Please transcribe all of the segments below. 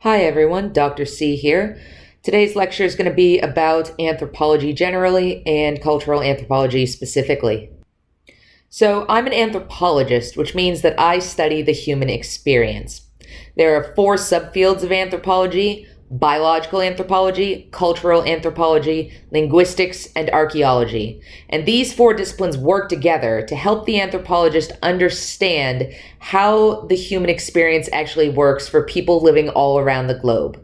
Hi everyone, Dr. C here. Today's lecture is going to be about anthropology generally and cultural anthropology specifically. So, I'm an anthropologist, which means that I study the human experience. There are four subfields of anthropology: biological anthropology, cultural anthropology, linguistics, and archaeology. And these four disciplines work together to help the anthropologist understand how the human experience actually works for people living all around the globe.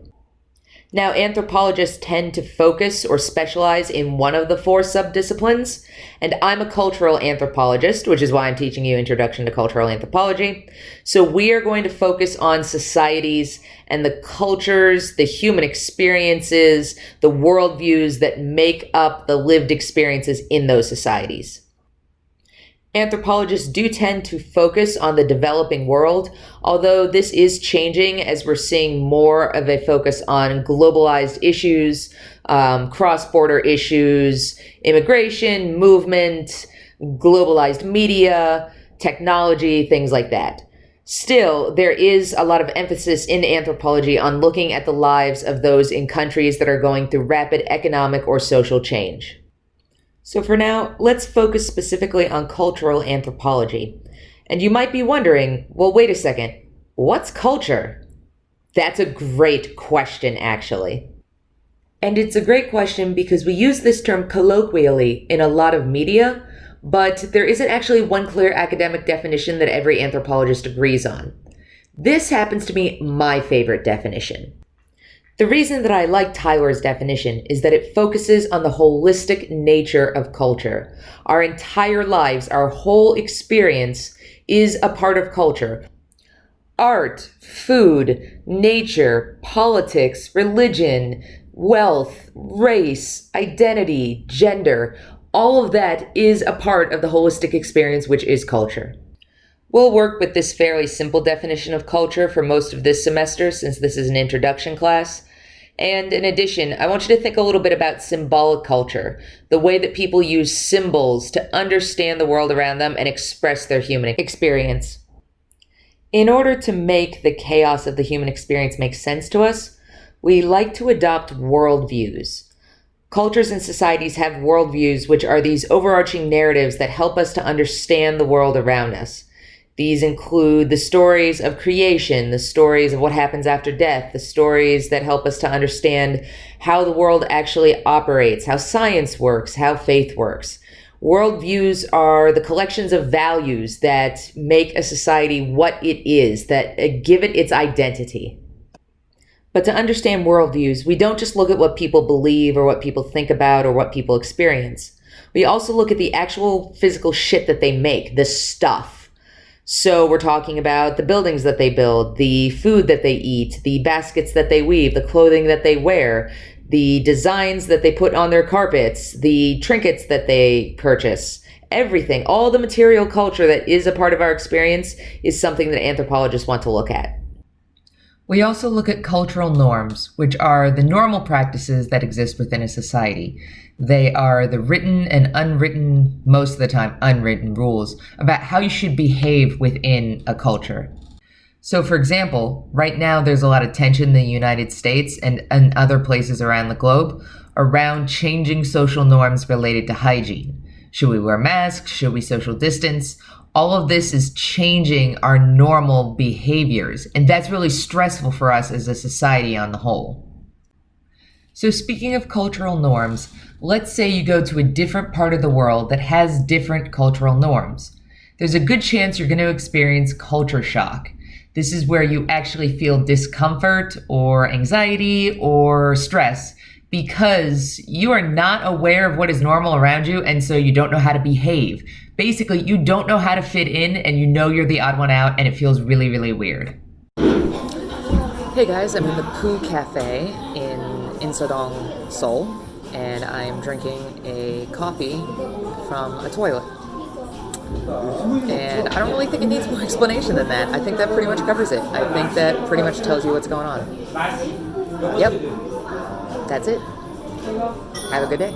Now, anthropologists tend to focus or specialize in one of the four subdisciplines, and I'm a cultural anthropologist, which is why I'm teaching you Introduction to Cultural Anthropology. So we are going to focus on societies and the cultures, the human experiences, the worldviews that make up the lived experiences in those societies. Anthropologists do tend to focus on the developing world, although this is changing as we're seeing more of a focus on globalized issues, cross-border issues, immigration, movement, globalized media, technology, things like that. Still, there is a lot of emphasis in anthropology on looking at the lives of those in countries that are going through rapid economic or social change. So for now, let's focus specifically on cultural anthropology. And you might be wondering, well, wait a second, what's culture? That's a great question, actually. And it's a great question because we use this term colloquially in a lot of media, but there isn't actually one clear academic definition that every anthropologist agrees on. This happens to be my favorite definition. The reason that I like Tyler's definition is that it focuses on the holistic nature of culture. Our entire lives, our whole experience is a part of culture. Art, food, nature, politics, religion, wealth, race, identity, gender, all of that is a part of the holistic experience, which is culture. We'll work with this fairly simple definition of culture for most of this semester, since this is an introduction class. And in addition, I want you to think a little bit about symbolic culture, the way that people use symbols to understand the world around them and express their human experience. In order to make the chaos of the human experience make sense to us, we like to adopt worldviews. Cultures and societies have worldviews, which are these overarching narratives that help us to understand the world around us. These include the stories of creation, the stories of what happens after death, the stories that help us to understand how the world actually operates, how science works, how faith works. Worldviews are the collections of values that make a society what it is, that give it its identity. But to understand worldviews, we don't just look at what people believe or what people think about or what people experience. We also look at the actual physical shit that they make, the stuff. So we're talking about the buildings that they build, the food that they eat, the baskets that they weave, the clothing that they wear, the designs that they put on their carpets, the trinkets that they purchase. Everything, all the material culture that is a part of our experience is something that anthropologists want to look at. We also look at cultural norms, which are the normal practices that exist within a society. They are the written and unwritten, most of the time unwritten rules about how you should behave within a culture. So for example, right now there's a lot of tension in the United States and other places around the globe around changing social norms related to hygiene. Should we wear masks? Should we social distance? All of this is changing our normal behaviors, and that's really stressful for us as a society on the whole. So speaking of cultural norms, let's say you go to a different part of the world that has different cultural norms. There's a good chance you're going to experience culture shock. This is where you actually feel discomfort or anxiety or stress because you are not aware of what is normal around you, and so you don't know how to behave. Basically, you don't know how to fit in, and you know you're the odd one out, and it feels really, really weird. Hey guys, I'm in the Poo Cafe in Insadong, Seoul, and I'm drinking a coffee from a toilet. And I don't really think it needs more explanation than that. I think that pretty much covers it. I think that pretty much tells you what's going on. Yep, that's it. Have a good day.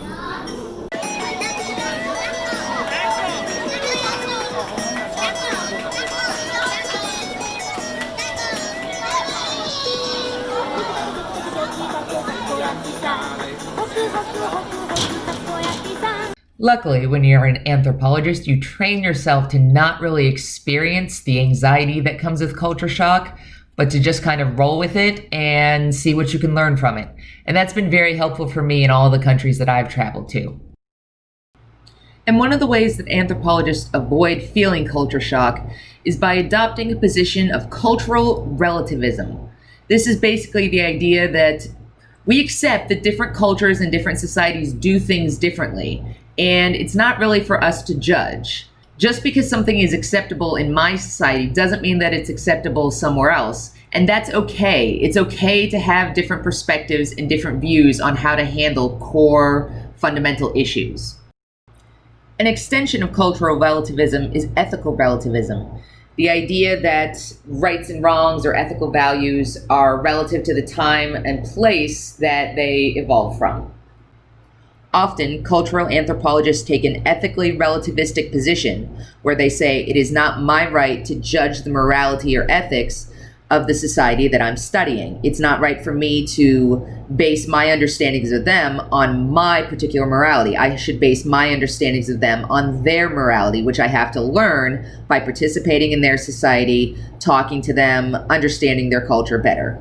Luckily, when you're an anthropologist, you train yourself to not really experience the anxiety that comes with culture shock, but to just kind of roll with it and see what you can learn from it. And that's been very helpful for me in all the countries that I've traveled to. And one of the ways that anthropologists avoid feeling culture shock is by adopting a position of cultural relativism. This is basically the idea that we accept that different cultures and different societies do things differently, and it's not really for us to judge. Just because something is acceptable in my society doesn't mean that it's acceptable somewhere else, and that's okay. It's okay to have different perspectives and different views on how to handle core fundamental issues. An extension of cultural relativism is ethical relativism. The idea that rights and wrongs or ethical values are relative to the time and place that they evolve from. Often, cultural anthropologists take an ethically relativistic position where they say it is not my right to judge the morality or ethics of the society that I'm studying. It's not right for me to base my understandings of them on my particular morality. I should base my understandings of them on their morality, which I have to learn by participating in their society, talking to them, understanding their culture better.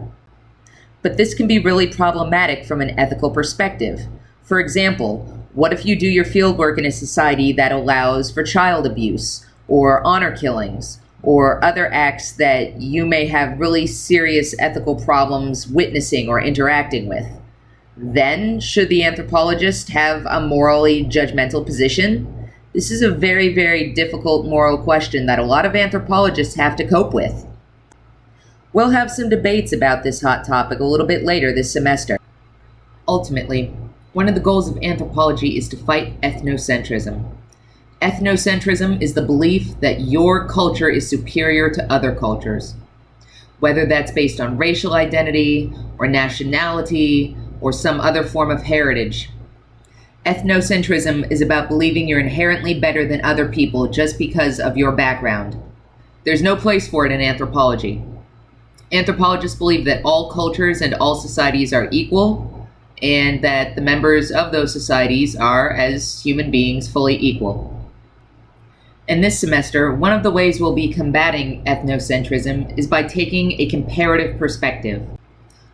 But this can be really problematic from an ethical perspective. For example, what if you do your fieldwork in a society that allows for child abuse or honor killings, or other acts that you may have really serious ethical problems witnessing or interacting with? Then, should the anthropologist have a morally judgmental position? This is a very, very difficult moral question that a lot of anthropologists have to cope with. We'll have some debates about this hot topic a little bit later this semester. Ultimately, one of the goals of anthropology is to fight ethnocentrism. Ethnocentrism is the belief that your culture is superior to other cultures, whether that's based on racial identity or nationality or some other form of heritage. Ethnocentrism is about believing you're inherently better than other people just because of your background. There's no place for it in anthropology. Anthropologists believe that all cultures and all societies are equal, and that the members of those societies are, as human beings, fully equal. In this semester, one of the ways we'll be combating ethnocentrism is by taking a comparative perspective.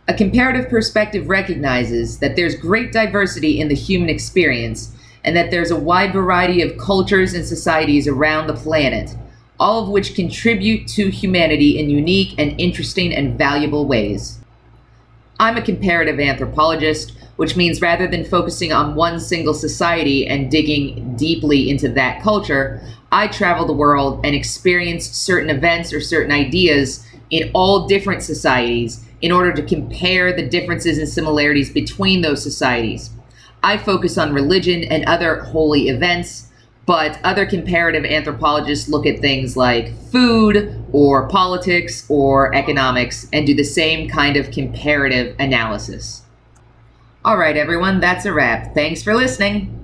A comparative perspective recognizes that there's great diversity in the human experience and that there's a wide variety of cultures and societies around the planet, all of which contribute to humanity in unique and interesting and valuable ways. I'm a comparative anthropologist, which means rather than focusing on one single society and digging deeply into that culture, I travel the world and experience certain events or certain ideas in all different societies in order to compare the differences and similarities between those societies. I focus on religion and other holy events, but other comparative anthropologists look at things like food or politics or economics and do the same kind of comparative analysis. All right, everyone, that's a wrap. Thanks for listening.